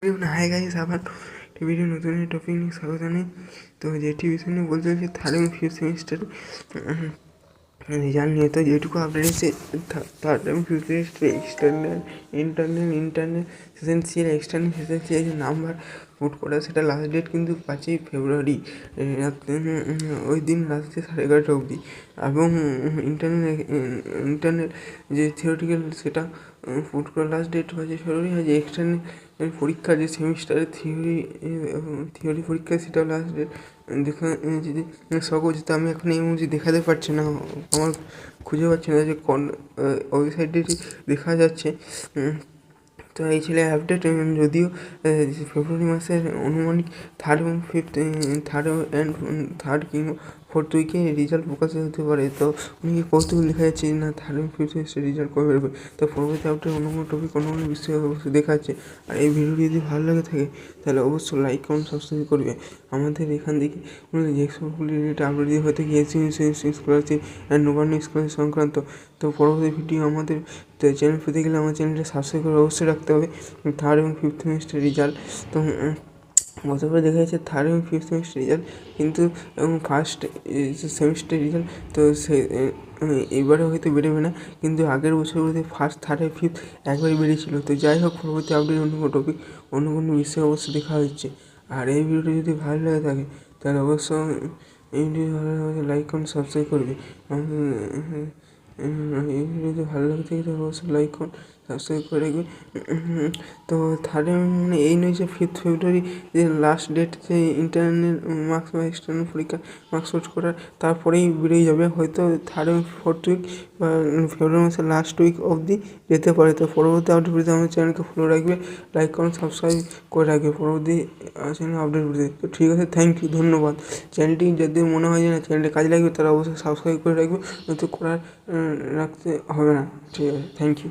Hi guys, আবার video নতুন topic নিয়ে স্বাগত জানাই। তো যেটি বিষয় নিয়ে বলতে চাইছি থার্ড এবং ফিফথ সেমিস্টার রেজাল্ট নিয়ে। তো যেটুকু আপডেট এসেছে থার্ড এবং fifth semester internal essential external essential যে নাম্বার পুট করা, সেটা লাস্ট ডেট কিন্তু 5ই ফেব্রুয়ারি ওই দিন রাত্রে 11:30 অবধি। এবং ইন্টারনাল যে থিওরিটিক্যাল সেটা পুট করার লাস্ট ডেট 5ই ফেব্রুয়ারি। আর যে এক্সটার্নাল পরীক্ষা যে সেমিস্টারের থিওরি পরীক্ষা, সেটাও লাস্ট ডেট দেখা যদি সকল যেটা আমি এখন এই মুহূর্তে দেখাতে পারছি না, আমার খুঁজে পাচ্ছি না যে কোন ওয়েবসাইটে দেখা যাচ্ছে। তো এই ছিল আপডেট। যদিও ফেব্রুয়ারি মাসের আনুমানিক থার্ড কিংবা ফোর্থ উইকে রেজাল্ট প্রকাশ হতে পারে। তো অনেকে কৌতূহল দেখা যাচ্ছে না থার্ড এবং ফিফথ সেমিস্টার রেজাল্ট কবে বেরোবে। তো পরবর্তী আপডেট অন্য কোনো টপিক অন্য কোনো বিষয়ে অবশ্যই দেখাচ্ছে। আর এই ভিডিওটি যদি ভালো লাগে থাকে তাহলে অবশ্যই লাইক কমেন্ট সাবস্ক্রাইব করবে। আমাদের এখান থেকে যে সবগুলি রিলেটেড আপডেট দিয়ে হয়ে থাকে স্কলারশিপ অ্যান্ড নবান্ন স্কলারশিপ সংক্রান্ত। তো পরবর্তী ভিডিও আমাদের চ্যানেল পেতে গেলে আমার চ্যানেলটা সাবস্ক্রাইব করে অবশ্যই রাখতে হবে। থার্ড এবং ফিফথ সেমিস্টার রেজাল্ট তো গতবার দেখা যাচ্ছে থার্ড এবং ফিফথ সেমিস্টার রেজাল্ট, কিন্তু এবং ফার্স্ট সেমিস্টার রেজাল্ট তো সে এবারে হয়তো বেরোবে না, কিন্তু আগের বছরগুলোতে ফার্স্ট থার্ড আর ফিফথ একবারই বেরিয়েছিল। তো যাই হোক, পরবর্তী আপডেট অন্য কোনো টপিক অন্য কোনো বিষয়ে অবশ্যই দেখা হচ্ছে। আর এই ভিডিওটি যদি ভালো লাগে থাকে তাহলে অবশ্যই এই ভিডিও ভালো লাগে লাইক করুন, সাবস্ক্রাইব করবে। এই ভিডিও যদি ভালো লাগে থাকে তাহলে অবশ্যই লাইক করুন, সাবস্ক্রাইব করে রাখবে। তো থার্ডে মানে এই নয় যে 5th ফেব্রুয়ারি যে লাস্ট ডেট, যে ইন্টারনাল মার্কস বা এক্সটার্নাল পরীক্ষা মার্কস পোস্ট করার, তারপরেই বেরিয়ে যাবে হয়তো থার্ড এবং ফোর্থ উইক বা ফেব্রুয়ারি মাসের লাস্ট উইক অবধি যেতে পারে। তো পরবর্তী আপডেট পেতে আমার চ্যানেলকে ফলো রাখবে, লাইক করুন, সাবস্ক্রাইব করে রাখবে পরবর্তী চ্যানেল আপডেট পেতে। তো ঠিক আছে, থ্যাংক ইউ, ধন্যবাদ। চ্যানেলটি যদি মনে হয় যে না চ্যানেলটি কাজে লাগবে তারা অবশ্যই সাবস্ক্রাইব করে রাখবে, নয়তো রাখতে হবে না। ঠিক আছে, থ্যাংক ইউ।